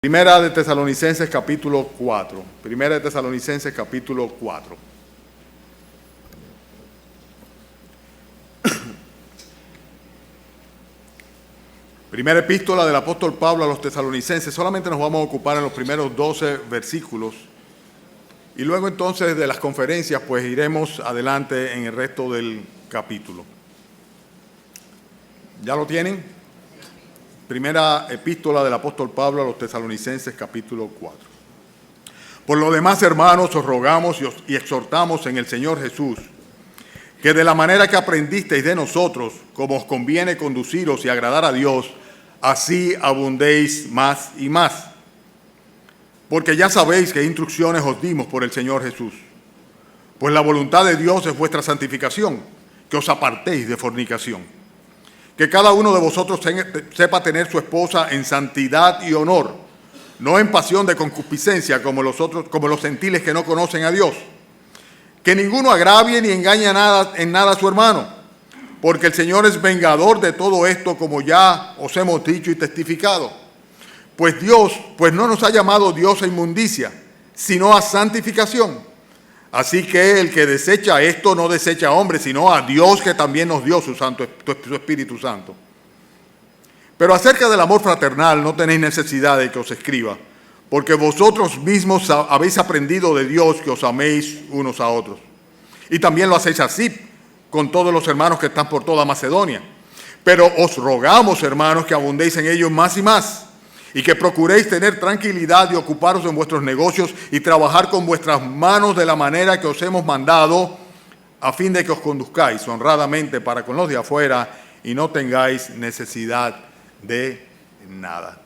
Primera de Tesalonicenses capítulo 4. Primera de Tesalonicenses capítulo 4. Primera epístola del apóstol Pablo a los tesalonicenses. Solamente nos vamos a ocupar en los primeros 12 versículos. Y luego entonces de las conferencias pues iremos adelante en el resto del capítulo. ¿Ya lo tienen? Primera epístola del apóstol Pablo a los tesalonicenses capítulo 4. Por lo demás, hermanos, os rogamos y exhortamos en el Señor Jesús, que de la manera que aprendisteis de nosotros, como os conviene conduciros y agradar a Dios, así abundéis más y más. Porque ya sabéis qué instrucciones os dimos por el Señor Jesús. Pues la voluntad de Dios es vuestra santificación, que os apartéis de fornicación. Que cada uno de vosotros sepa tener su esposa en santidad y honor, no en pasión de concupiscencia como los gentiles que no conocen a Dios. Que ninguno agravie ni engañe en nada a su hermano, porque el Señor es vengador de todo esto, como ya os hemos dicho y testificado. Pues no nos ha llamado Dios a inmundicia, sino a santificación. Así que el que desecha esto no desecha a hombre, sino a Dios, que también nos dio su Espíritu Santo. Pero acerca del amor fraternal no tenéis necesidad de que os escriba, porque vosotros mismos habéis aprendido de Dios que os améis unos a otros. Y también lo hacéis así con todos los hermanos que están por toda Macedonia. Pero os rogamos, hermanos, que abundéis en ellos más y más, y que procuréis tener tranquilidad y ocuparos en vuestros negocios y trabajar con vuestras manos de la manera que os hemos mandado, a fin de que os conduzcáis honradamente para con los de afuera y no tengáis necesidad de nada.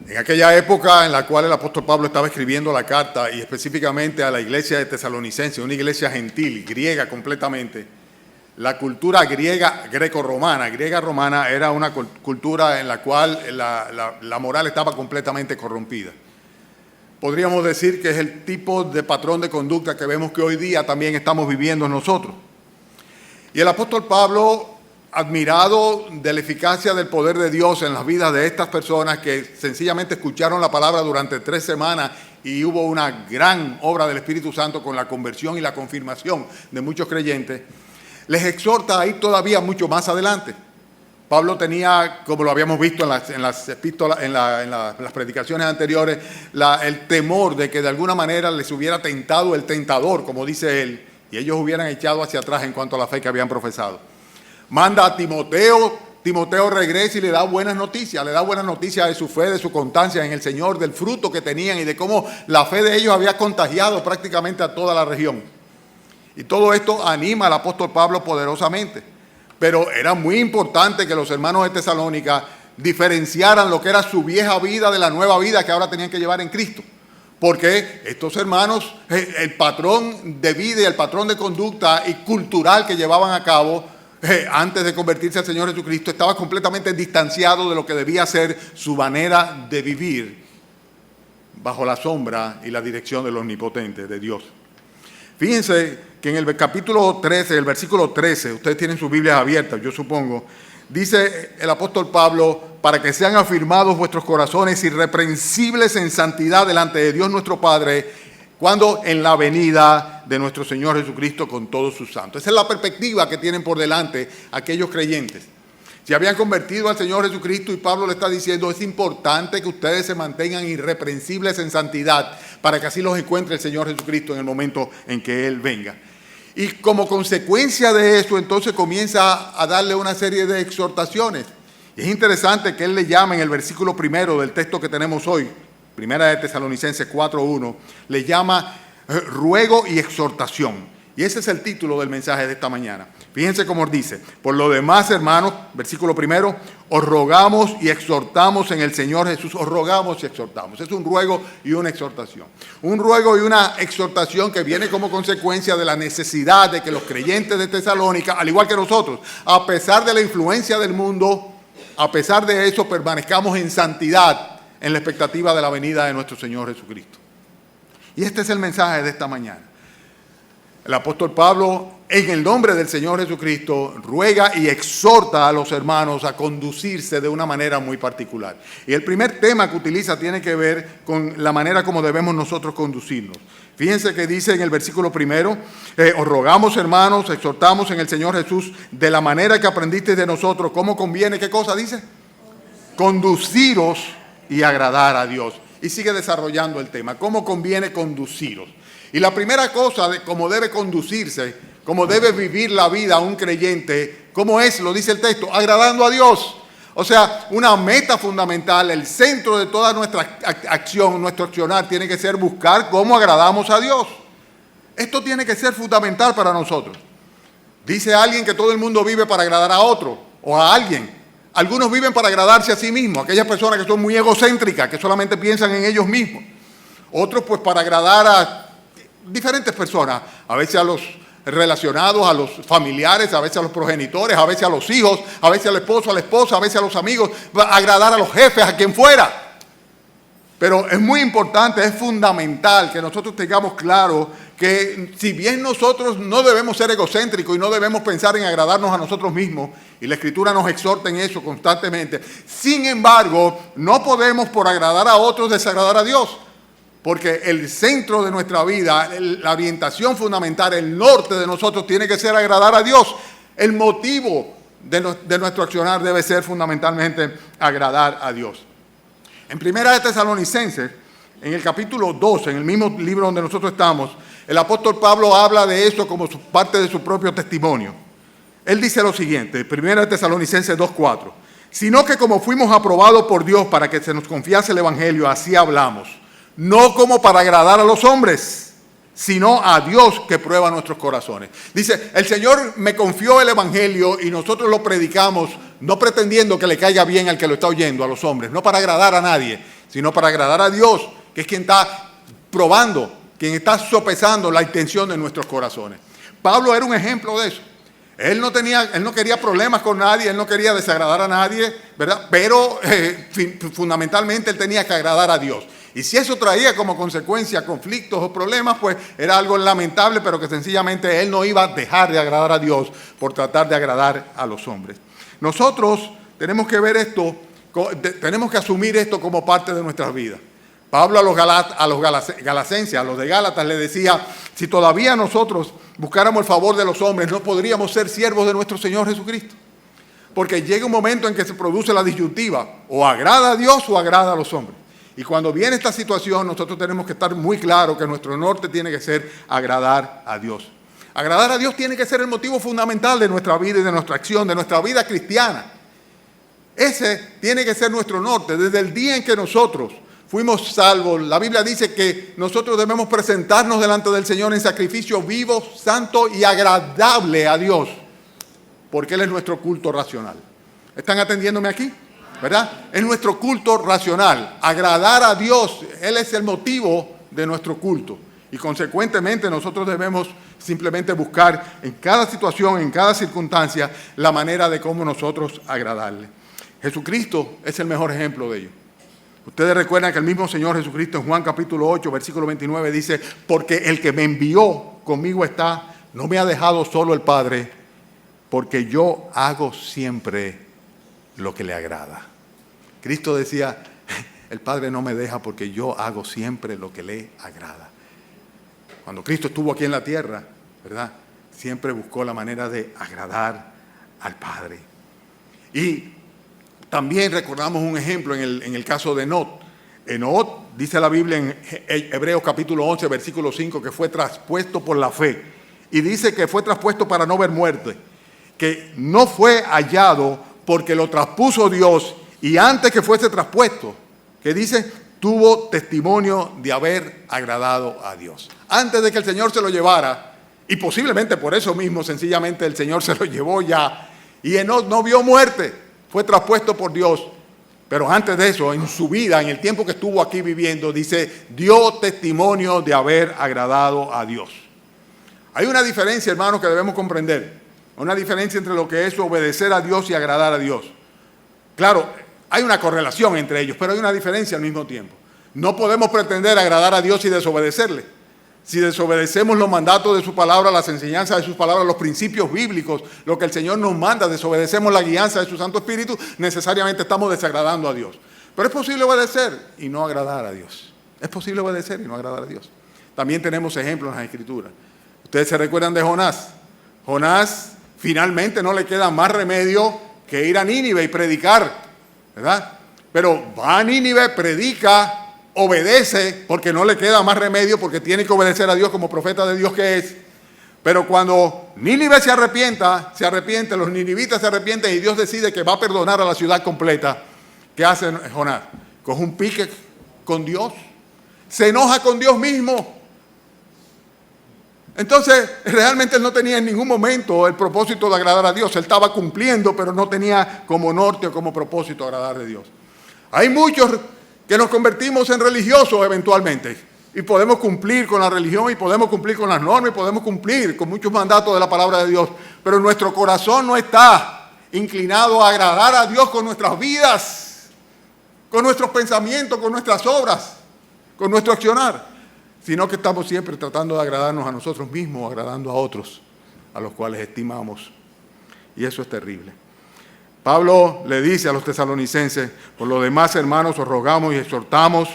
En aquella época en la cual el apóstol Pablo estaba escribiendo la carta, y específicamente a la iglesia de Tesalonicense, una iglesia gentil, griega completamente, la cultura greco-romana era una cultura en la cual la moral estaba completamente corrompida. Podríamos decir que es el tipo de patrón de conducta que vemos que hoy día también estamos viviendo nosotros. Y el apóstol Pablo, admirado de la eficacia del poder de Dios en las vidas de estas personas que sencillamente escucharon la palabra durante 3 semanas, y hubo una gran obra del Espíritu Santo con la conversión y la confirmación de muchos creyentes, les exhorta a ir todavía mucho más adelante. Pablo tenía, como lo habíamos visto en las predicaciones anteriores, el temor de que de alguna manera les hubiera tentado el tentador, como dice él, y ellos hubieran echado hacia atrás en cuanto a la fe que habían profesado. Manda a Timoteo regresa y le da buenas noticias de su fe, de su constancia en el Señor, del fruto que tenían y de cómo la fe de ellos había contagiado prácticamente a toda la región. Y todo esto anima al apóstol Pablo poderosamente. Pero era muy importante que los hermanos de Tesalónica diferenciaran lo que era su vieja vida de la nueva vida que ahora tenían que llevar en Cristo. Porque estos hermanos, el patrón de vida y el patrón de conducta y cultural que llevaban a cabo antes de convertirse al Señor Jesucristo estaba completamente distanciado de lo que debía ser su manera de vivir bajo la sombra y la dirección del Omnipotente, de Dios. Fíjense que en el capítulo 13, el versículo 13, ustedes tienen sus Biblias abiertas, yo supongo, dice el apóstol Pablo, para que sean afirmados vuestros corazones irreprensibles en santidad delante de Dios nuestro Padre, cuando en la venida de nuestro Señor Jesucristo con todos sus santos. Esa es la perspectiva que tienen por delante aquellos creyentes. Se habían convertido al Señor Jesucristo y Pablo le está diciendo, es importante que ustedes se mantengan irreprensibles en santidad para que así los encuentre el Señor Jesucristo en el momento en que Él venga. Y como consecuencia de eso, entonces comienza a darle una serie de exhortaciones. Y es interesante que Él le llama en el versículo primero del texto que tenemos hoy, Primera de Tesalonicenses 4:1, le llama ruego y exhortación. Y ese es el título del mensaje de esta mañana. Fíjense cómo dice, por lo demás, hermanos, versículo primero, os rogamos y exhortamos en el Señor Jesús. Os rogamos y exhortamos. Es un ruego y una exhortación. Un ruego y una exhortación que viene como consecuencia de la necesidad de que los creyentes de Tesalónica, al igual que nosotros, a pesar de la influencia del mundo, a pesar de eso, permanezcamos en santidad en la expectativa de la venida de nuestro Señor Jesucristo. Y este es el mensaje de esta mañana. El apóstol Pablo en el nombre del Señor Jesucristo, ruega y exhorta a los hermanos a conducirse de una manera muy particular. Y el primer tema que utiliza tiene que ver con la manera como debemos nosotros conducirnos. Fíjense que dice en el versículo primero, os rogamos, hermanos, exhortamos en el Señor Jesús, de la manera que aprendisteis de nosotros, ¿cómo conviene? ¿Qué cosa dice? Conduciros y agradar a Dios. Y sigue desarrollando el tema, ¿cómo conviene conduciros? Y la primera cosa de cómo debe conducirse, cómo debe vivir la vida un creyente, ¿cómo es? Lo dice el texto, agradando a Dios. O sea, una meta fundamental, el centro de toda nuestra acción, nuestro accionar, tiene que ser buscar cómo agradamos a Dios. Esto tiene que ser fundamental para nosotros. Dice alguien que todo el mundo vive para agradar a otro o a alguien. Algunos viven para agradarse a sí mismos, aquellas personas que son muy egocéntricas, que solamente piensan en ellos mismos. Otros pues para agradar a diferentes personas, a veces a los relacionados, a los familiares, a veces a los progenitores, a veces a los hijos, a veces al esposo, a la esposa, a veces a los amigos, agradar a los jefes, a quien fuera. Pero es muy importante, es fundamental que nosotros tengamos claro que si bien nosotros no debemos ser egocéntricos y no debemos pensar en agradarnos a nosotros mismos, y la Escritura nos exhorta en eso constantemente, sin embargo, no podemos por agradar a otros desagradar a Dios. Porque el centro de nuestra vida, la orientación fundamental, el norte de nosotros tiene que ser agradar a Dios. El motivo de nuestro accionar debe ser fundamentalmente agradar a Dios. En Primera de Tesalonicenses, en el capítulo 12, en el mismo libro donde nosotros estamos, el apóstol Pablo habla de eso como parte de su propio testimonio. Él dice lo siguiente, Primera de Tesalonicenses 2:4, sino que como fuimos aprobados por Dios para que se nos confiase el evangelio, así hablamos. No como para agradar a los hombres, sino a Dios que prueba nuestros corazones. Dice, el Señor me confió el evangelio y nosotros lo predicamos, no pretendiendo que le caiga bien al que lo está oyendo, a los hombres, no para agradar a nadie, sino para agradar a Dios, que es quien está probando, quien está sopesando la intención de nuestros corazones. Pablo era un ejemplo de eso. Él no quería problemas con nadie, él no quería desagradar a nadie, ¿verdad? Pero fundamentalmente él tenía que agradar a Dios. Y si eso traía como consecuencia conflictos o problemas, pues era algo lamentable, pero que sencillamente él no iba a dejar de agradar a Dios por tratar de agradar a los hombres. Nosotros tenemos que ver esto, tenemos que asumir esto como parte de nuestras vidas. Pablo a los galacenses, a los de Gálatas, le decía, si todavía nosotros buscáramos el favor de los hombres, no podríamos ser siervos de nuestro Señor Jesucristo. Porque llega un momento en que se produce la disyuntiva, o agrada a Dios o agrada a los hombres. Y cuando viene esta situación, nosotros tenemos que estar muy claros que nuestro norte tiene que ser agradar a Dios. Agradar a Dios tiene que ser el motivo fundamental de nuestra vida y de nuestra acción, de nuestra vida cristiana. Ese tiene que ser nuestro norte. Desde el día en que nosotros fuimos salvos, la Biblia dice que nosotros debemos presentarnos delante del Señor en sacrificio vivo, santo y agradable a Dios, porque Él es nuestro culto racional. ¿Están atendiéndome aquí? ¿Verdad? Es nuestro culto racional. Agradar a Dios, Él es el motivo de nuestro culto. Y consecuentemente nosotros debemos simplemente buscar en cada situación, en cada circunstancia, la manera de cómo nosotros agradarle. Jesucristo es el mejor ejemplo de ello. Ustedes recuerdan que el mismo Señor Jesucristo en Juan capítulo 8, versículo 29 dice, porque el que me envió conmigo está, no me ha dejado solo el Padre, porque yo hago siempre lo que le agrada. Cristo decía, el Padre no me deja porque yo hago siempre lo que le agrada. Cuando Cristo estuvo aquí en la tierra, ¿verdad? Siempre buscó la manera de agradar al Padre. Y también recordamos un ejemplo en el caso de Enot. Enot, dice la Biblia en Hebreos capítulo 11, versículo 5, que fue traspuesto por la fe. Y dice que fue traspuesto para no ver muerte. Que no fue hallado porque lo traspuso Dios. Y antes que fuese traspuesto, que dice, tuvo testimonio de haber agradado a Dios. Antes de que el Señor se lo llevara, y posiblemente por eso mismo, sencillamente el Señor se lo llevó ya, y Enot no vio muerte, fue traspuesto por Dios. Pero antes de eso, en su vida, en el tiempo que estuvo aquí viviendo, dice, dio testimonio de haber agradado a Dios. Hay una diferencia, hermanos, que debemos comprender. Una diferencia entre lo que es obedecer a Dios y agradar a Dios. Claro, hay una correlación entre ellos, pero hay una diferencia al mismo tiempo. No podemos pretender agradar a Dios y desobedecerle. si desobedecemos los mandatos de su palabra, las enseñanzas de sus palabras, los principios bíblicos, lo que el Señor nos manda, desobedecemos la guianza de su Santo Espíritu, necesariamente estamos desagradando a Dios. Pero es posible obedecer y no agradar a Dios. Es posible obedecer y no agradar a Dios. También tenemos ejemplos en las Escrituras. Ustedes se recuerdan de Jonás. Jonás finalmente no le queda más remedio que ir a Nínive y predicar, ¿verdad? Pero va a Nínive, predica, obedece, porque no le queda más remedio, porque tiene que obedecer a Dios como profeta de Dios que es. Pero cuando Nínive se arrepiente, los ninivitas se arrepienten y Dios decide que va a perdonar a la ciudad completa, ¿qué hace Jonás? Coge un pique con Dios, se enoja con Dios mismo. Entonces, realmente él no tenía en ningún momento el propósito de agradar a Dios. Él estaba cumpliendo, pero no tenía como norte o como propósito agradar a Dios. Hay muchos que nos convertimos en religiosos eventualmente y podemos cumplir con la religión y podemos cumplir con las normas y podemos cumplir con muchos mandatos de la palabra de Dios, pero nuestro corazón no está inclinado a agradar a Dios con nuestras vidas, con nuestros pensamientos, con nuestras obras, con nuestro accionar, sino que estamos siempre tratando de agradarnos a nosotros mismos, agradando a otros, a los cuales estimamos, y eso es terrible. Pablo le dice a los tesalonicenses: por lo demás, hermanos, os rogamos y exhortamos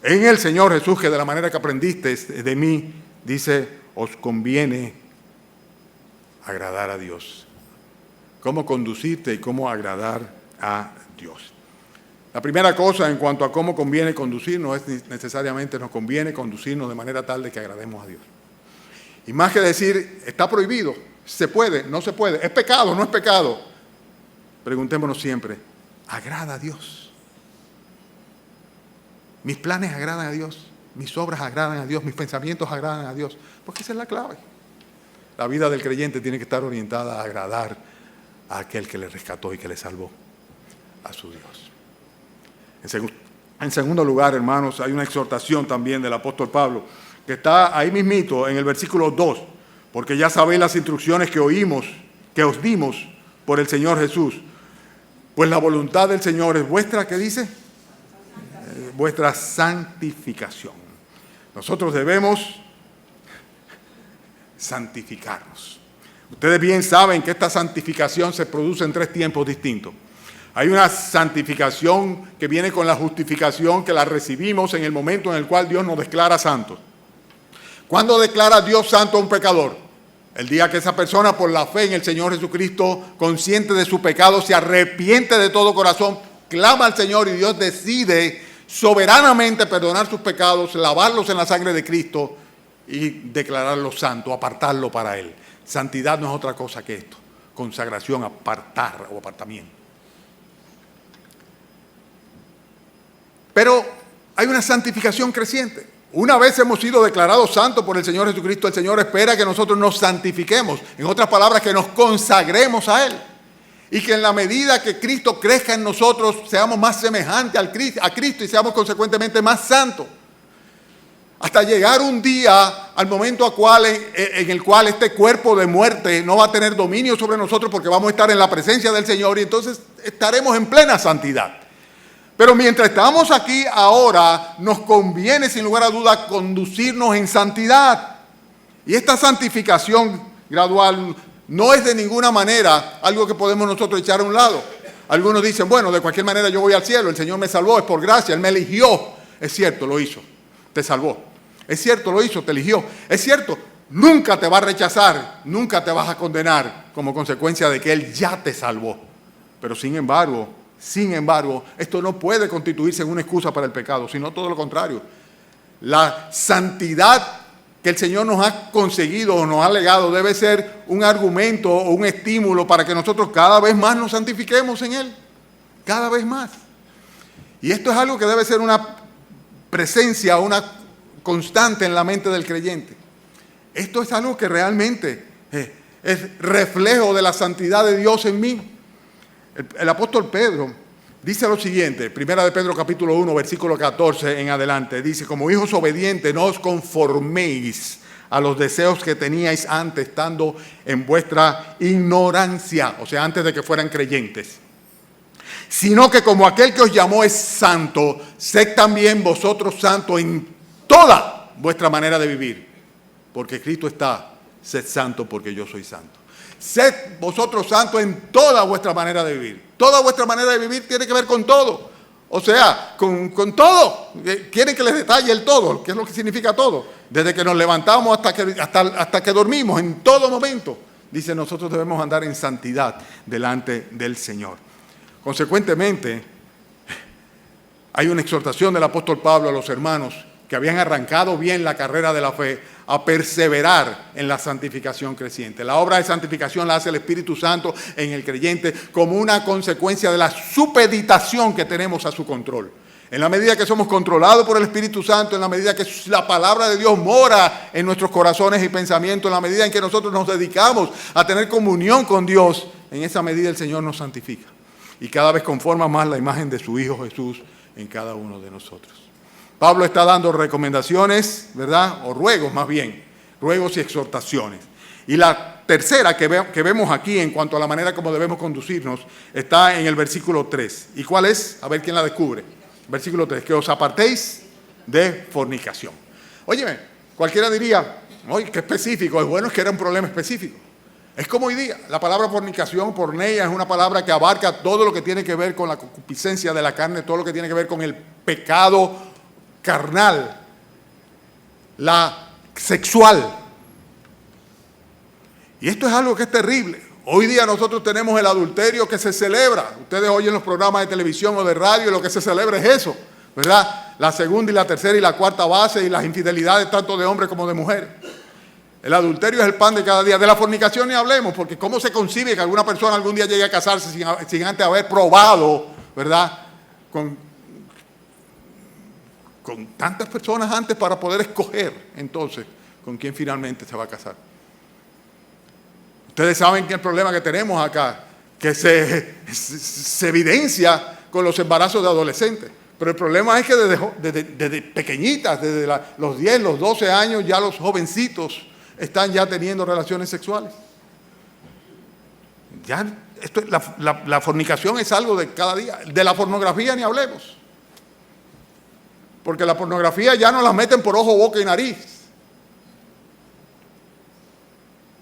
en el Señor Jesús, que de la manera que aprendiste de mí, dice, os conviene agradar a Dios. Cómo conducirte y cómo agradar a Dios. La primera cosa en cuanto a cómo conviene conducirnos es necesariamente nos conviene conducirnos de manera tal de que agrademos a Dios. Y más que decir, está prohibido, se puede, no se puede, es pecado, no es pecado. Preguntémonos siempre, ¿agrada a Dios? ¿Mis planes agradan a Dios? ¿Mis obras agradan a Dios? ¿Mis pensamientos agradan a Dios? Porque esa es la clave. La vida del creyente tiene que estar orientada a agradar a aquel que le rescató y que le salvó, a su Dios. En segundo lugar, hermanos, hay una exhortación también del apóstol Pablo, que está ahí mismito en el versículo 2, porque ya sabéis las instrucciones que oímos, que os dimos por el Señor Jesús. Pues la voluntad del Señor es vuestra, ¿qué dice? Vuestra santificación. Nosotros debemos santificarnos. Ustedes bien saben que esta santificación se produce en 3 tiempos distintos. Hay una santificación que viene con la justificación, que la recibimos en el momento en el cual Dios nos declara santos. ¿Cuándo declara Dios santo a un pecador? El día que esa persona, por la fe en el Señor Jesucristo, consciente de su pecado, se arrepiente de todo corazón, clama al Señor y Dios decide soberanamente perdonar sus pecados, lavarlos en la sangre de Cristo y declararlo santo, apartarlo para Él. Santidad no es otra cosa que esto, consagración, apartar o apartamiento. Pero hay una santificación creciente. Una vez hemos sido declarados santos por el Señor Jesucristo, el Señor espera que nosotros nos santifiquemos. En otras palabras, que nos consagremos a Él. Y que en la medida que Cristo crezca en nosotros, seamos más semejantes a Cristo y seamos consecuentemente más santos. Hasta llegar un día al momento en el cual este cuerpo de muerte no va a tener dominio sobre nosotros, porque vamos a estar en la presencia del Señor y entonces estaremos en plena santidad. Pero mientras estamos aquí ahora, nos conviene sin lugar a dudas conducirnos en santidad. Y esta santificación gradual no es de ninguna manera algo que podemos nosotros echar a un lado. Algunos dicen, bueno, de cualquier manera yo voy al cielo, el Señor me salvó, es por gracia, Él me eligió. Es cierto, lo hizo, te salvó. Es cierto, lo hizo, te eligió. Es cierto, nunca te va a rechazar, nunca te vas a condenar como consecuencia de que Él ya te salvó. Pero sin embargo, esto no puede constituirse en una excusa para el pecado, sino todo lo contrario. La santidad que el Señor nos ha conseguido o nos ha legado debe ser un argumento o un estímulo para que nosotros cada vez más nos santifiquemos en Él. Cada vez más. Y esto es algo que debe ser una presencia, una constante en la mente del creyente. Esto es algo que realmente es reflejo de la santidad de Dios en mí. El apóstol Pedro dice lo siguiente, 1 de Pedro capítulo 1, versículo 14 en adelante, dice, como hijos obedientes no os conforméis a los deseos que teníais antes, estando en vuestra ignorancia, o sea, antes de que fueran creyentes, sino que como aquel que os llamó es santo, sed también vosotros santos en toda vuestra manera de vivir. porque Cristo está, sed santo porque yo soy santo. Sed vosotros santos en toda vuestra manera de vivir. Toda vuestra manera de vivir tiene que ver con todo. O sea, con todo. Quieren que les detalle el todo. ¿Qué es lo que significa todo? Desde que nos levantamos hasta que dormimos, en todo momento. Dice, nosotros debemos andar en santidad delante del Señor. Consecuentemente, hay una exhortación del apóstol Pablo a los hermanos que habían arrancado bien la carrera de la fe, a perseverar en la santificación creciente. La obra de santificación la hace el Espíritu Santo en el creyente como una consecuencia de la supeditación que tenemos a su control. En la medida que somos controlados por el Espíritu Santo, en la medida que la palabra de Dios mora en nuestros corazones y pensamientos, en la medida en que nosotros nos dedicamos a tener comunión con Dios, en esa medida el Señor nos santifica. Y cada vez conforma más la imagen de su Hijo Jesús en cada uno de nosotros. Pablo está dando recomendaciones, ¿verdad? O ruegos más bien, ruegos y exhortaciones. Y la tercera que vemos aquí en cuanto a la manera como debemos conducirnos está en el versículo 3. ¿Y cuál es? A ver quién la descubre. Versículo 3, que os apartéis de fornicación. Óyeme, cualquiera diría, oye, qué específico, es bueno, es que era un problema específico. Es como hoy día, la palabra fornicación, porneia, es una palabra que abarca todo lo que tiene que ver con la concupiscencia de la carne, todo lo que tiene que ver con el pecado carnal, la sexual. Y esto es algo que es terrible. Hoy día nosotros tenemos el adulterio que se celebra. Ustedes oyen los programas de televisión o de radio y lo que se celebra es eso, ¿verdad? La segunda y la tercera y la cuarta base y las infidelidades tanto de hombres como de mujeres. El adulterio es el pan de cada día. De la fornicación ni hablemos, porque ¿cómo se concibe que alguna persona algún día llegue a casarse sin antes haber probado, ¿verdad? Con tantas personas antes para poder escoger entonces con quién finalmente se va a casar. Ustedes saben que el problema que tenemos acá, que se evidencia con los embarazos de adolescentes. Pero el problema es que desde pequeñitas, desde los 10, los 12 años, ya los jovencitos están ya teniendo relaciones sexuales. Ya la fornicación es algo de cada día. De la pornografía ni hablemos. Porque la pornografía ya no la meten por ojo, boca y nariz.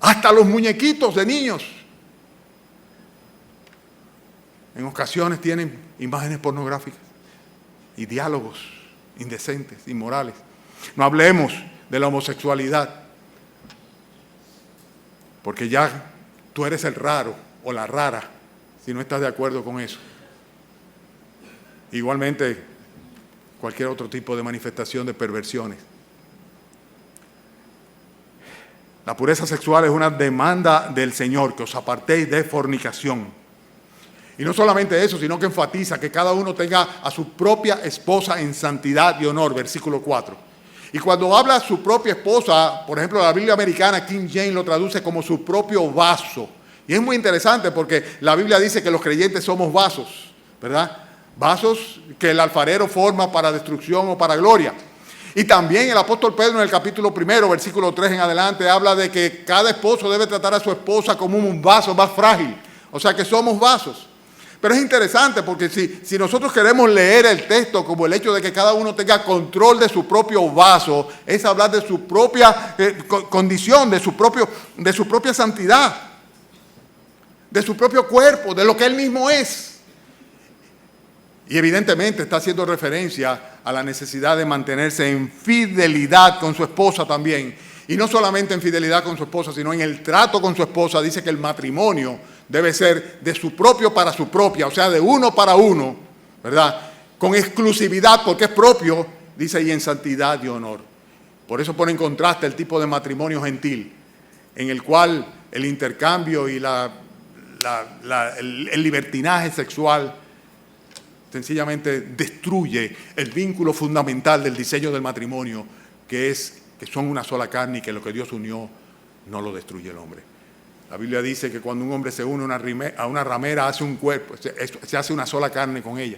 Hasta los muñequitos de niños en ocasiones tienen imágenes pornográficas y diálogos indecentes, inmorales. No hablemos de la homosexualidad, porque ya tú eres el raro o la rara si no estás de acuerdo con eso. Igualmente, cualquier otro tipo de manifestación de perversiones. La pureza sexual es una demanda del Señor, que os apartéis de fornicación. Y no solamente eso, sino que enfatiza que cada uno tenga a su propia esposa en santidad y honor, versículo 4. Y cuando habla a su propia esposa, por ejemplo, la Biblia americana, King James lo traduce como su propio vaso. Y es muy interesante porque la Biblia dice que los creyentes somos vasos, ¿verdad? Vasos que el alfarero forma para destrucción o para gloria. Y también el apóstol Pedro en el capítulo 1, versículo 3 en adelante, habla de que cada esposo debe tratar a su esposa como un vaso más frágil. O sea que somos vasos. Pero es interesante porque si nosotros queremos leer el texto como el hecho de que cada uno tenga control de su propio vaso, es hablar de su propia condición, de su propia santidad, de su propio cuerpo, de lo que él mismo es. Y evidentemente está haciendo referencia a la necesidad de mantenerse en fidelidad con su esposa también. Y no solamente en fidelidad con su esposa, sino en el trato con su esposa. Dice que el matrimonio debe ser de su propio para su propia, o sea, de uno para uno, ¿verdad? Con exclusividad, porque es propio, dice, y en santidad y honor. Por eso pone en contraste el tipo de matrimonio gentil, en el cual el intercambio y el libertinaje sexual sencillamente destruye el vínculo fundamental del diseño del matrimonio, que es que son una sola carne y que lo que Dios unió no lo destruye el hombre. La Biblia dice que cuando un hombre se une a una ramera, hace un cuerpo, se hace una sola carne con ella.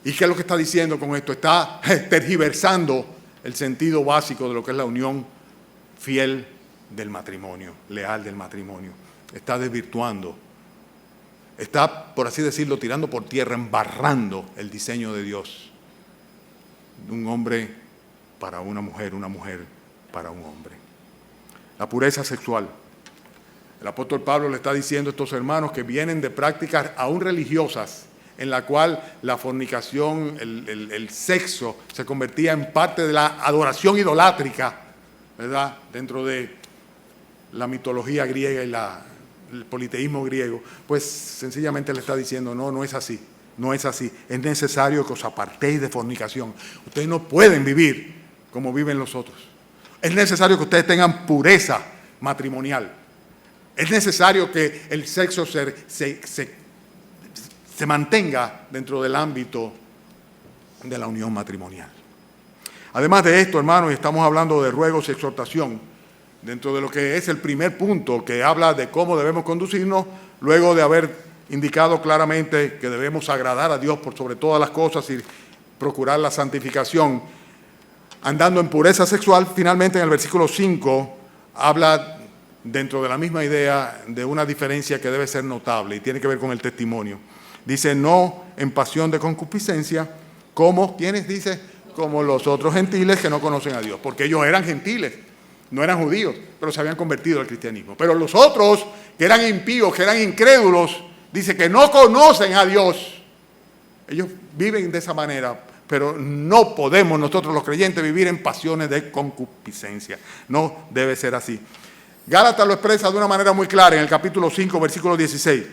¿Y qué es lo que está diciendo con esto? Está tergiversando el sentido básico de lo que es la unión fiel del matrimonio, leal del matrimonio. Está desvirtuando. Está, por así decirlo, tirando por tierra, embarrando el diseño de Dios. Un hombre para una mujer para un hombre. La pureza sexual. El apóstol Pablo le está diciendo a estos hermanos que vienen de prácticas aún religiosas, en la cual la fornicación, el sexo, se convertía en parte de la adoración idolátrica, ¿verdad?, dentro de la mitología griega y el politeísmo griego. Pues sencillamente le está diciendo, no es así, no es así. Es necesario que os apartéis de fornicación. Ustedes no pueden vivir como viven los otros. Es necesario que ustedes tengan pureza matrimonial. Es necesario que el sexo se mantenga dentro del ámbito de la unión matrimonial. Además de esto, hermanos, estamos hablando de ruegos y exhortación, dentro de lo que es el primer punto que habla de cómo debemos conducirnos, luego de haber indicado claramente que debemos agradar a Dios por sobre todas las cosas y procurar la santificación, andando en pureza sexual. Finalmente, en el versículo 5, habla dentro de la misma idea de una diferencia que debe ser notable y tiene que ver con el testimonio. Dice, no en pasión de concupiscencia, como, ¿quiénes? Dice, como los otros gentiles que no conocen a Dios, porque ellos eran gentiles, no eran judíos, pero se habían convertido al cristianismo. Pero los otros, que eran impíos, que eran incrédulos, dice que no conocen a Dios. Ellos viven de esa manera, pero no podemos nosotros los creyentes vivir en pasiones de concupiscencia. No debe ser así. Gálatas lo expresa de una manera muy clara en el capítulo 5, versículo 16.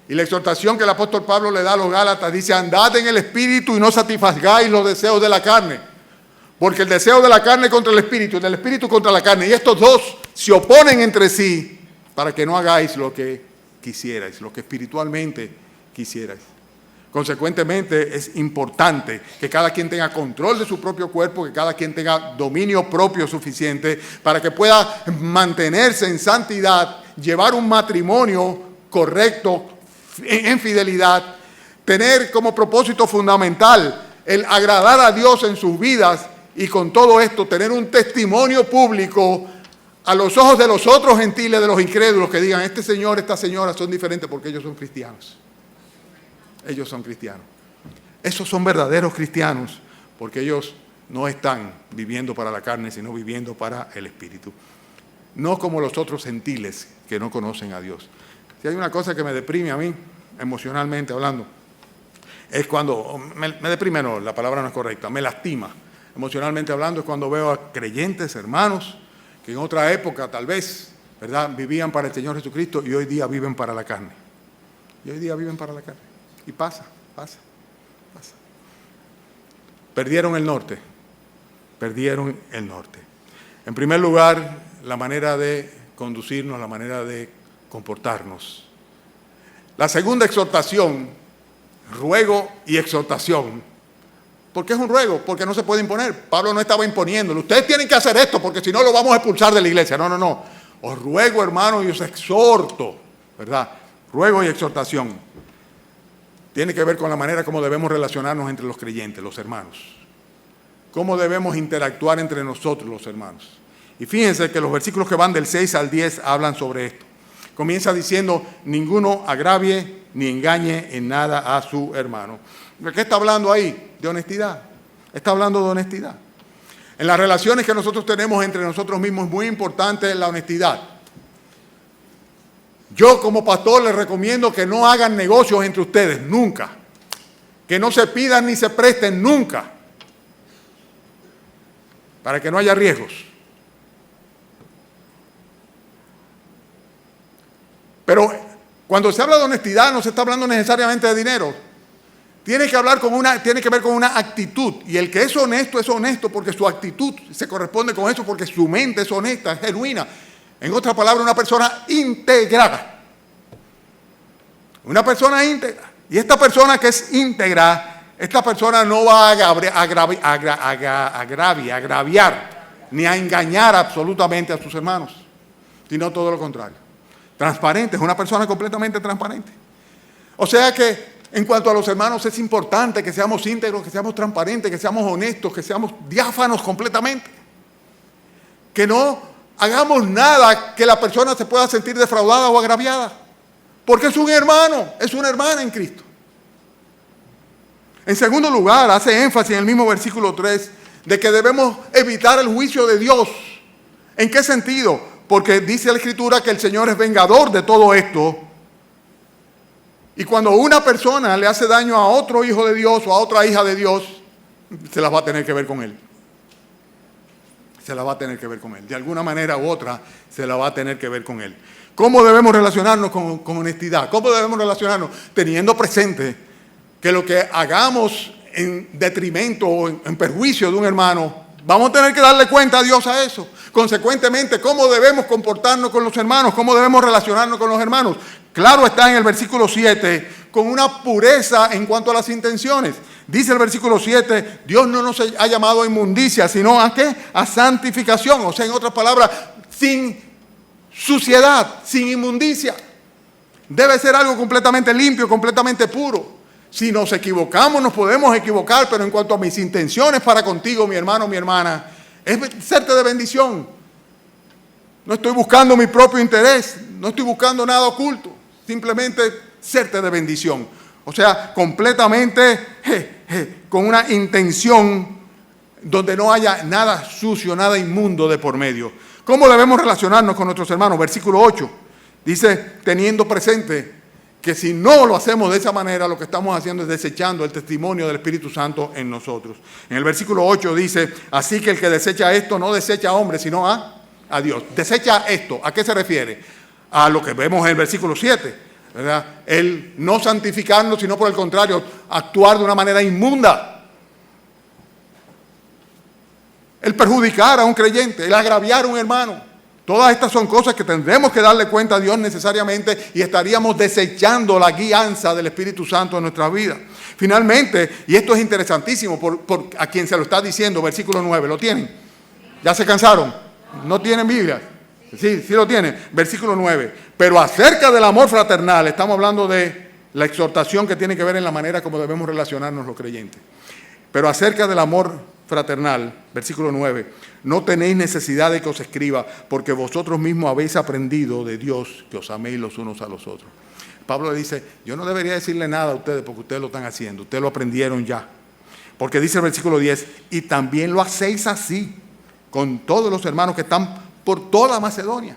Y la exhortación que el apóstol Pablo le da a los Gálatas dice, andad en el espíritu y no satisfagáis los deseos de la carne. Porque el deseo de la carne contra el espíritu, y del espíritu contra la carne. Y estos dos se oponen entre sí para que no hagáis lo que quisierais, lo que espiritualmente quisierais. Consecuentemente, es importante que cada quien tenga control de su propio cuerpo, que cada quien tenga dominio propio suficiente para que pueda mantenerse en santidad, llevar un matrimonio correcto, en fidelidad, tener como propósito fundamental el agradar a Dios en sus vidas y con todo esto tener un testimonio público a los ojos de los otros gentiles, de los incrédulos, que digan, este señor, esta señora son diferentes porque ellos son cristianos. Ellos son cristianos. Esos son verdaderos cristianos porque ellos no están viviendo para la carne, sino viviendo para el espíritu. No como los otros gentiles que no conocen a Dios. Si hay una cosa que me deprime a mí, emocionalmente hablando, es cuando, me deprime no, la palabra no es correcta, me lastima, emocionalmente hablando, es cuando veo a creyentes, hermanos, que en otra época tal vez, ¿verdad?, vivían para el Señor Jesucristo y hoy día viven para la carne. Y hoy día viven para la carne. Y pasa. Perdieron el norte. En primer lugar, la manera de conducirnos, la manera de comportarnos. La segunda exhortación, ruego y exhortación. ¿Por qué es un ruego? Porque no se puede imponer. Pablo no estaba imponiéndolo. Ustedes tienen que hacer esto porque si no lo vamos a expulsar de la iglesia. No. Os ruego, hermanos, y os exhorto, ¿verdad? Ruego y exhortación. Tiene que ver con la manera como debemos relacionarnos entre los creyentes, los hermanos. Cómo debemos interactuar entre nosotros, los hermanos. Y fíjense que los versículos que van del 6 al 10 hablan sobre esto. Comienza diciendo, ninguno agravie ni engañe en nada a su hermano. ¿De qué está hablando ahí? De honestidad. Está hablando de honestidad. En las relaciones que nosotros tenemos entre nosotros mismos es muy importante la honestidad. Yo como pastor les recomiendo que no hagan negocios entre ustedes, nunca. Que no se pidan ni se presten nunca. Para que no haya riesgos. Pero cuando se habla de honestidad no se está hablando necesariamente de dinero. Tiene que ver con una actitud. Y el que es honesto porque su actitud se corresponde con eso, porque su mente es honesta, es genuina. En otras palabras, una persona íntegra. Una persona íntegra. Y esta persona que es íntegra, esta persona no va a agraviar, ni a engañar absolutamente a sus hermanos, sino todo lo contrario. Transparente, es una persona completamente transparente. O sea que en cuanto a los hermanos es importante que seamos íntegros, que seamos transparentes, que seamos honestos, que seamos diáfanos completamente. Que no hagamos nada que la persona se pueda sentir defraudada o agraviada. Porque es un hermano, es una hermana en Cristo. En segundo lugar, hace énfasis en el mismo versículo 3 de que debemos evitar el juicio de Dios ¿En qué sentido? Porque dice la Escritura que el Señor es vengador de todo esto. Y cuando una persona le hace daño a otro hijo de Dios o a otra hija de Dios, se las va a tener que ver con él. Se la va a tener que ver con él. De alguna manera u otra, se la va a tener que ver con él. ¿Cómo debemos relacionarnos con honestidad? ¿Cómo debemos relacionarnos? Teniendo presente que lo que hagamos en detrimento o en perjuicio de un hermano, vamos a tener que darle cuenta a Dios a eso. Consecuentemente, ¿cómo debemos comportarnos con los hermanos? ¿Cómo debemos relacionarnos con los hermanos? Claro está en el versículo 7, con una pureza en cuanto a las intenciones. Dice el versículo 7, Dios no nos ha llamado a inmundicia, sino ¿a qué? A santificación. O sea, en otras palabras, sin suciedad, sin inmundicia. Debe ser algo completamente limpio, completamente puro. Si nos equivocamos, nos podemos equivocar, pero en cuanto a mis intenciones para contigo, mi hermano, mi hermana, es serte de bendición. No estoy buscando mi propio interés, no estoy buscando nada oculto, simplemente serte de bendición. O sea, completamente con una intención donde no haya nada sucio, nada inmundo de por medio. ¿Cómo debemos relacionarnos con nuestros hermanos? Versículo 8, dice, teniendo presente que si no lo hacemos de esa manera, lo que estamos haciendo es desechando el testimonio del Espíritu Santo en nosotros. En el versículo 8 dice, así que el que desecha esto no desecha a hombres, sino a Dios. Desecha esto, ¿a qué se refiere? A lo que vemos en el versículo 7, ¿verdad? El no santificarnos, sino por el contrario, actuar de una manera inmunda. El perjudicar a un creyente, el agraviar a un hermano. Todas estas son cosas que tendremos que darle cuenta a Dios necesariamente y estaríamos desechando la guianza del Espíritu Santo en nuestras vidas. Finalmente, y esto es interesantísimo por a quien se lo está diciendo, versículo 9, ¿lo tienen? ¿Ya se cansaron? ¿No tienen Biblia? Sí lo tienen. Versículo 9. Pero acerca del amor fraternal, estamos hablando de la exhortación que tiene que ver en la manera como debemos relacionarnos los creyentes. Pero acerca del amor fraternal, versículo 9, no tenéis necesidad de que os escriba, porque vosotros mismos habéis aprendido de Dios que os améis los unos a los otros. Pablo le dice, yo no debería decirle nada a ustedes porque ustedes lo están haciendo, ustedes lo aprendieron ya. Porque dice el versículo 10, y también lo hacéis así con todos los hermanos que están por toda Macedonia.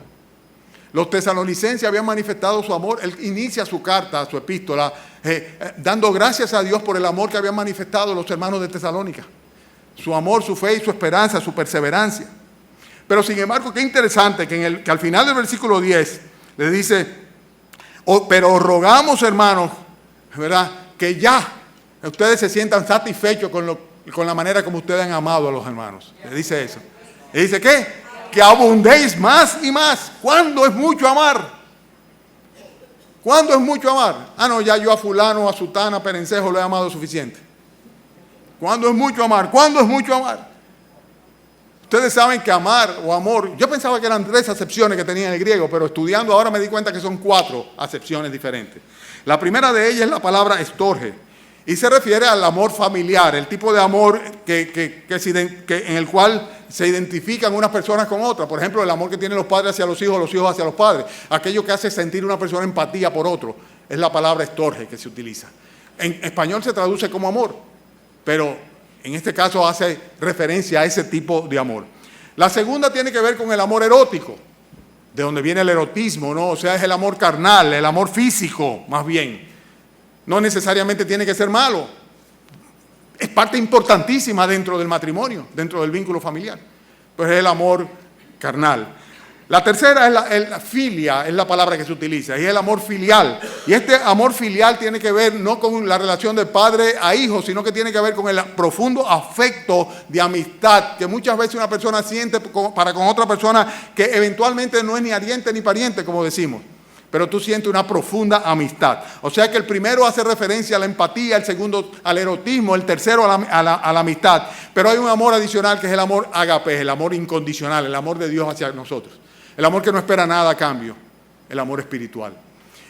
Los tesalonicenses habían manifestado su amor. Él inicia su carta, su epístola, dando gracias a Dios por el amor que habían manifestado los hermanos de Tesalónica. Su amor, su fe y su esperanza, su perseverancia. Pero sin embargo, qué interesante que al final del versículo 10 le dice, pero rogamos, hermanos, ¿verdad?, que ya ustedes se sientan satisfechos con la manera como ustedes han amado a los hermanos. Le dice eso. Le dice, ¿qué? Que abundéis más y más. ¿Cuándo es mucho amar? ¿Cuándo es mucho amar? No, ya yo a fulano, a sutana, a perencejo lo he amado suficiente. ¿Cuándo es mucho amar? ¿Cuándo es mucho amar? Ustedes saben que amar o amor, yo pensaba que eran 3 acepciones que tenía en el griego, pero estudiando ahora me di cuenta que son 4 acepciones diferentes. La primera de ellas es la palabra estorge, y se refiere al amor familiar, el tipo de amor en el cual se identifican unas personas con otras. Por ejemplo, el amor que tienen los padres hacia los hijos hacia los padres. Aquello que hace sentir una persona empatía por otro, es la palabra estorge que se utiliza. En español se traduce como amor, pero en este caso hace referencia a ese tipo de amor. La segunda tiene que ver con el amor erótico, de donde viene el erotismo, ¿no? O sea, es el amor carnal, el amor físico, más bien. No necesariamente tiene que ser malo. Es parte importantísima dentro del matrimonio, dentro del vínculo familiar. Pues es el amor carnal. La tercera es la filia, es la palabra que se utiliza, y es el amor filial. Y este amor filial tiene que ver no con la relación de padre a hijo, sino que tiene que ver con el profundo afecto de amistad que muchas veces una persona siente para con otra persona que eventualmente no es ni ariente ni pariente, como decimos. Pero tú sientes una profunda amistad. O sea que el primero hace referencia a la empatía, el segundo al erotismo, el tercero a la amistad. Pero hay un amor adicional que es el amor ágape, el amor incondicional, el amor de Dios hacia nosotros. El amor que no espera nada a cambio, el amor espiritual.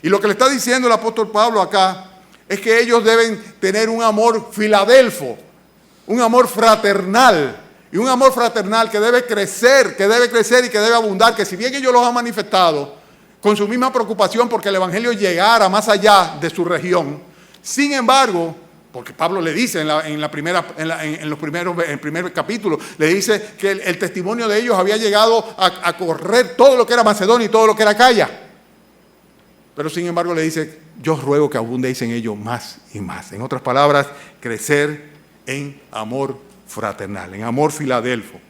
Y lo que le está diciendo el apóstol Pablo acá es que ellos deben tener un amor filadelfo, un amor fraternal. Y un amor fraternal que debe crecer y que debe abundar, que si bien ellos los han manifestado con su misma preocupación porque el evangelio llegara más allá de su región, sin embargo, Porque Pablo le dice en el primer capítulo, le dice que el testimonio de ellos había llegado a correr todo lo que era Macedonia y todo lo que era Acaya. Pero sin embargo le dice, yo os ruego que abundéis en ello más y más. En otras palabras, crecer en amor fraternal, en amor filadelfo.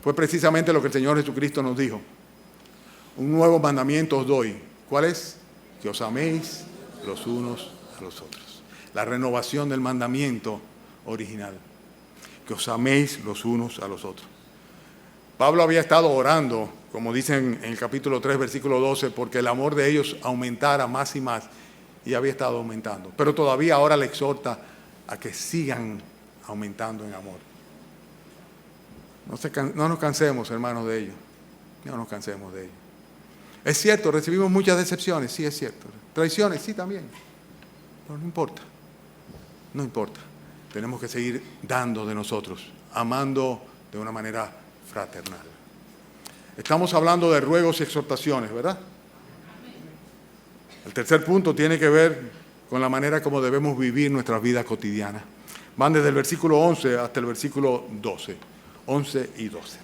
Fue precisamente lo que el Señor Jesucristo nos dijo. Un nuevo mandamiento os doy. ¿Cuál es? Que os améis los unos a los otros. La renovación del mandamiento original. Que os améis los unos a los otros. Pablo había estado orando, como dicen en el capítulo 3, versículo 12, porque el amor de ellos aumentara más y más. Y había estado aumentando. Pero todavía ahora le exhorta a que sigan aumentando en amor. No nos cansemos, hermanos, de ello. No nos cansemos de ello. Es cierto, recibimos muchas decepciones, sí es cierto. Traiciones, sí también. Pero no importa. No importa. Tenemos que seguir dando de nosotros, amando de una manera fraternal. Estamos hablando de ruegos y exhortaciones, ¿verdad? El tercer punto tiene que ver con la manera como debemos vivir nuestras vidas cotidianas. Van desde el versículo 11 hasta el versículo 12. 11 y 12.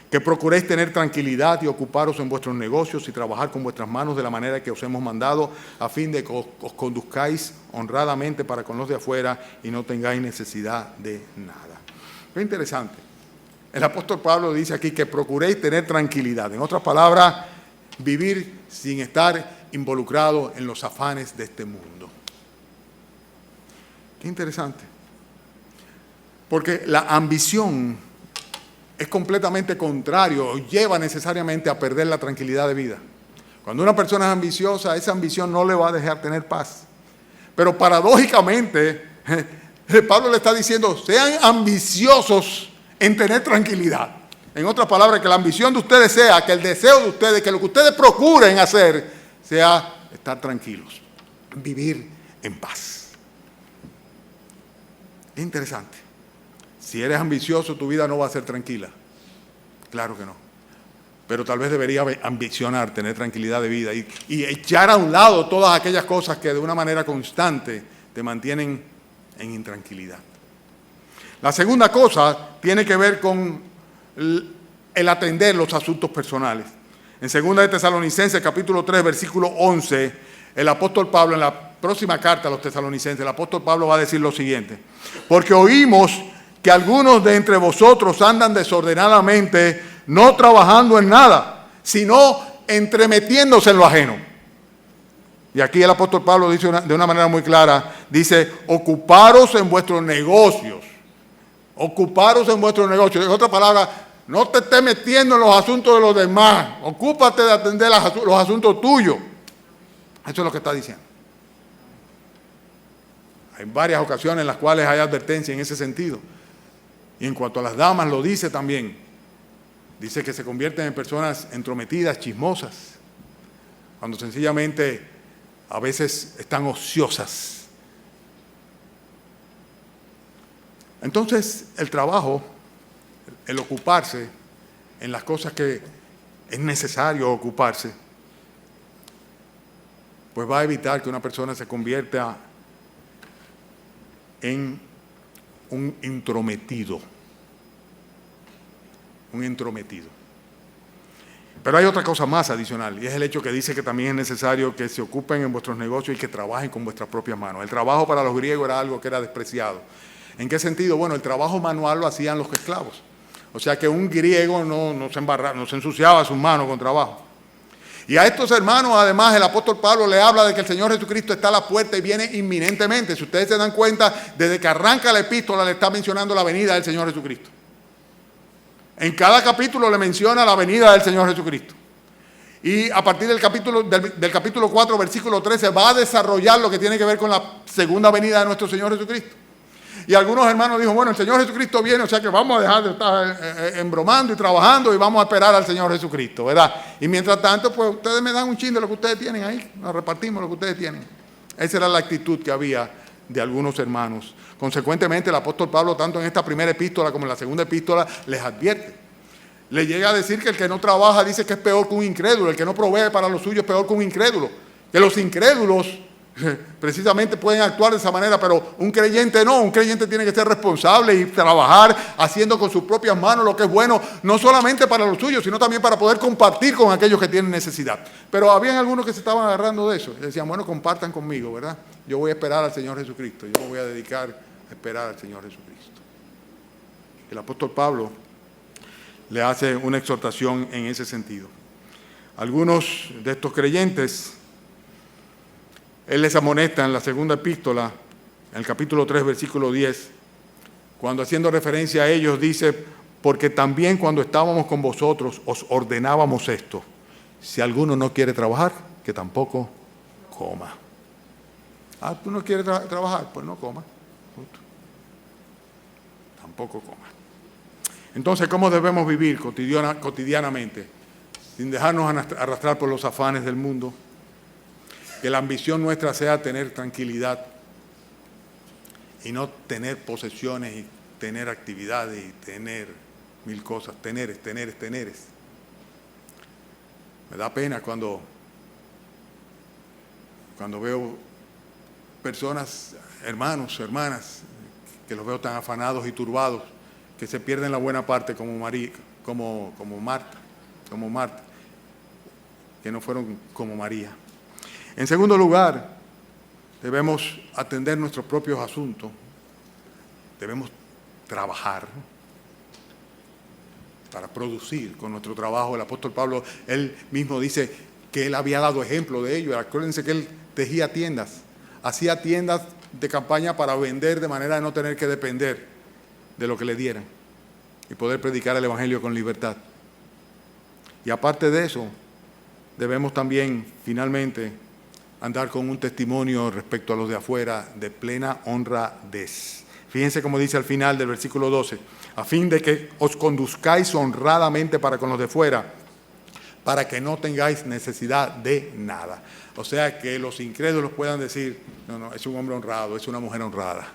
Que procuréis tener tranquilidad y ocuparos en vuestros negocios y trabajar con vuestras manos de la manera que os hemos mandado, a fin de que os conduzcáis honradamente para con los de afuera y no tengáis necesidad de nada. Qué interesante. El apóstol Pablo dice aquí que procuréis tener tranquilidad. En otras palabras, vivir sin estar involucrado en los afanes de este mundo. Qué interesante. Porque la ambición es completamente contrario, lleva necesariamente a perder la tranquilidad de vida. Cuando una persona es ambiciosa, esa ambición no le va a dejar tener paz. Pero paradójicamente, Pablo le está diciendo, sean ambiciosos en tener tranquilidad. En otras palabras, que la ambición de ustedes sea, que el deseo de ustedes, que lo que ustedes procuren hacer, sea estar tranquilos, vivir en paz. Es interesante. Si eres ambicioso, tu vida no va a ser tranquila. Claro que no. Pero tal vez debería ambicionar, tener tranquilidad de vida y echar a un lado todas aquellas cosas que de una manera constante te mantienen en intranquilidad. La segunda cosa tiene que ver con el atender los asuntos personales. En 2 de Tesalonicenses, capítulo 3, versículo 11, el apóstol Pablo, en la próxima carta a los tesalonicenses, el apóstol Pablo va a decir lo siguiente: porque oímos que algunos de entre vosotros andan desordenadamente, no trabajando en nada, sino entremetiéndose en lo ajeno. Y aquí el apóstol Pablo dice de una manera muy clara, dice, ocuparos en vuestros negocios. Ocuparos en vuestros negocios. En otras palabras, no te estés metiendo en los asuntos de los demás. Ocúpate de atender los asuntos tuyos. Eso es lo que está diciendo. Hay varias ocasiones en las cuales hay advertencia en ese sentido. Y en cuanto a las damas, lo dice también. Dice que se convierten en personas entrometidas, chismosas, cuando sencillamente a veces están ociosas. Entonces, el trabajo, el ocuparse en las cosas que es necesario ocuparse, pues va a evitar que una persona se convierta en un intrometido. Un intrometido. Pero hay otra cosa más adicional, y es el hecho que dice que también es necesario que se ocupen en vuestros negocios y que trabajen con vuestras propias manos. El trabajo para los griegos era algo que era despreciado. ¿En qué sentido? Bueno, el trabajo manual lo hacían los esclavos. O sea que un griego no se ensuciaba sus manos con trabajo. Y a estos hermanos, además, el apóstol Pablo le habla de que el Señor Jesucristo está a la puerta y viene inminentemente. Si ustedes se dan cuenta, desde que arranca la epístola le está mencionando la venida del Señor Jesucristo. En cada capítulo le menciona la venida del Señor Jesucristo. Y a partir del capítulo 4, versículo 13, va a desarrollar lo que tiene que ver con la segunda venida de nuestro Señor Jesucristo. Y algunos hermanos dijo, bueno, el Señor Jesucristo viene, o sea que vamos a dejar de estar embromando y trabajando y vamos a esperar al Señor Jesucristo, ¿verdad? Y mientras tanto, pues ustedes me dan un chin de lo que ustedes tienen ahí, nos repartimos lo que ustedes tienen. Esa era la actitud que había de algunos hermanos. Consecuentemente, el apóstol Pablo, tanto en esta primera epístola como en la segunda epístola, les advierte. Le llega a decir que el que no trabaja dice que es peor que un incrédulo, el que no provee para lo suyo es peor que un incrédulo. Que los incrédulos Precisamente pueden actuar de esa manera, pero un creyente no. Un creyente tiene que ser responsable y trabajar haciendo con sus propias manos lo que es bueno, no solamente para los suyos, sino también para poder compartir con aquellos que tienen necesidad. Pero habían algunos que se estaban agarrando de eso. Decían, bueno, compartan conmigo, ¿verdad? Yo voy a esperar al Señor Jesucristo. Yo me voy a dedicar a esperar al Señor Jesucristo. El apóstol Pablo le hace una exhortación en ese sentido. Algunos de estos creyentes, él les amonesta en la segunda epístola, en el capítulo 3, versículo 10, cuando haciendo referencia a ellos dice, porque también cuando estábamos con vosotros os ordenábamos esto, si alguno no quiere trabajar, que tampoco coma. Ah, ¿tú no quieres trabajar? Pues no coma. Tampoco coma. Entonces, ¿cómo debemos vivir cotidianamente? Sin dejarnos arrastrar por los afanes del mundo. Que la ambición nuestra sea tener tranquilidad y no tener posesiones y tener actividades y tener mil cosas, teneres. Me da pena cuando veo personas, hermanos, hermanas, que los veo tan afanados y turbados, que se pierden la buena parte como Marta, que no fueron como María. En segundo lugar, debemos atender nuestros propios asuntos, debemos trabajar para producir con nuestro trabajo. El apóstol Pablo, él mismo dice que él había dado ejemplo de ello. Acuérdense que él tejía tiendas, hacía tiendas de campaña para vender de manera de no tener que depender de lo que le dieran y poder predicar el evangelio con libertad. Y aparte de eso, debemos también, finalmente, andar con un testimonio respecto a los de afuera de plena honradez. Fíjense cómo dice al final del versículo 12, a fin de que os conduzcáis honradamente para con los de fuera, para que no tengáis necesidad de nada. O sea, que los incrédulos puedan decir, no, es un hombre honrado, es una mujer honrada,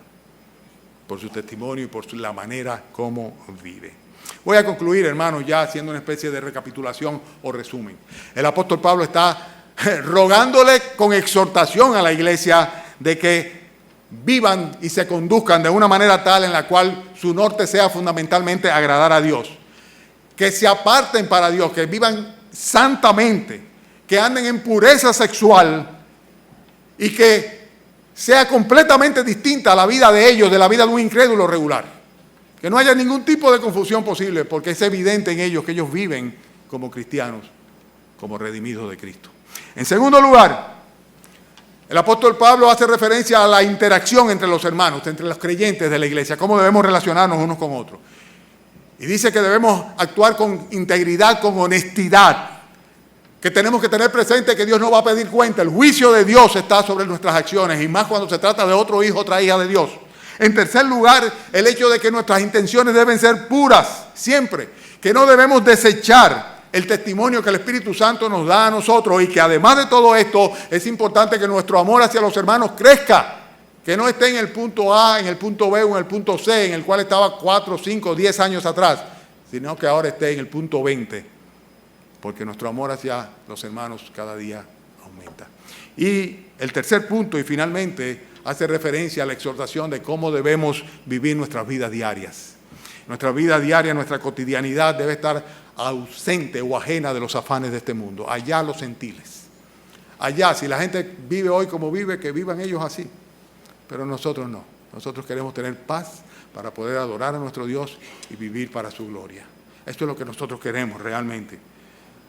por su testimonio y por la manera como vive. Voy a concluir, hermanos, ya haciendo una especie de recapitulación o resumen. El apóstol Pablo está rogándole con exhortación a la iglesia de que vivan y se conduzcan de una manera tal en la cual su norte sea fundamentalmente agradar a Dios. Que se aparten para Dios, que vivan santamente, que anden en pureza sexual y que sea completamente distinta a la vida de ellos, de la vida de un incrédulo regular. Que no haya ningún tipo de confusión posible, porque es evidente en ellos que ellos viven como cristianos, como redimidos de Cristo. En segundo lugar, el apóstol Pablo hace referencia a la interacción entre los hermanos, entre los creyentes de la iglesia, cómo debemos relacionarnos unos con otros. Y dice que debemos actuar con integridad, con honestidad, que tenemos que tener presente que Dios no va a pedir cuenta. El juicio de Dios está sobre nuestras acciones, y más cuando se trata de otro hijo o otra hija de Dios. En tercer lugar, el hecho de que nuestras intenciones deben ser puras, siempre, que no debemos desechar el testimonio que el Espíritu Santo nos da a nosotros, y que además de todo esto es importante que nuestro amor hacia los hermanos crezca, que no esté en el punto A, en el punto B o en el punto C, en el cual estaba 4, 5, 10 años atrás, sino que ahora esté en el punto 20, porque nuestro amor hacia los hermanos cada día aumenta. Y el tercer punto, y finalmente, hace referencia a la exhortación de cómo debemos vivir nuestras vidas diarias. Nuestra vida diaria, nuestra cotidianidad debe estar ausente o ajena de los afanes de este mundo. Allá los gentiles. Allá, si la gente vive hoy como vive, que vivan ellos así. Pero nosotros no. Nosotros queremos tener paz para poder adorar a nuestro Dios y vivir para su gloria. Esto es lo que nosotros queremos realmente.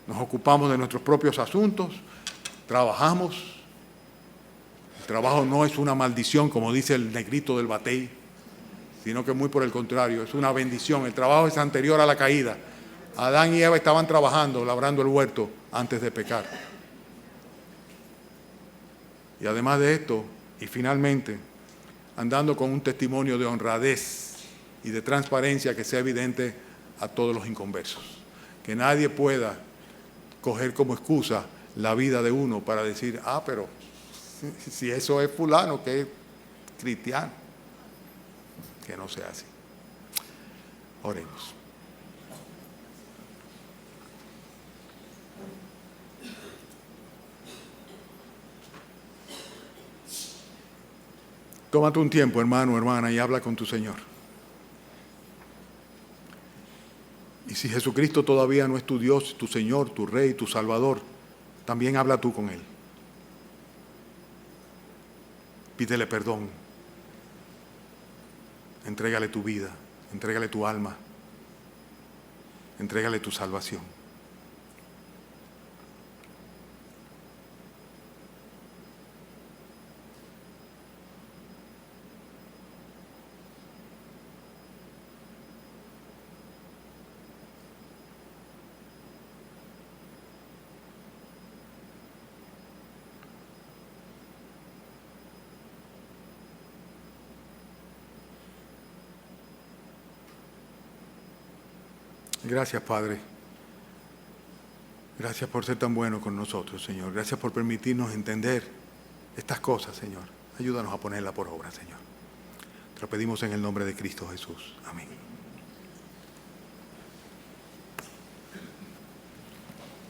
Nos ocupamos de nuestros propios asuntos, trabajamos. El trabajo no es una maldición, como dice el negrito del batey, sino que muy por el contrario, es una bendición. El trabajo es anterior a la caída. Adán y Eva estaban trabajando, labrando el huerto antes de pecar. Y además de esto, y finalmente, andando con un testimonio de honradez y de transparencia que sea evidente a todos los inconversos. Que nadie pueda coger como excusa la vida de uno para decir, pero si eso es fulano, que es cristiano. Que no sea así. Oremos. Tómate un tiempo, hermano, hermana, y habla con tu Señor. Y si Jesucristo todavía no es tu Dios, tu Señor, tu Rey, tu Salvador, también habla tú con Él. Pídele perdón. Entrégale tu vida, entrégale tu alma, entrégale tu salvación. Gracias, Padre. Gracias por ser tan bueno con nosotros, Señor. Gracias por permitirnos entender estas cosas, Señor. Ayúdanos a ponerlas por obra, Señor. Te lo pedimos en el nombre de Cristo Jesús. Amén.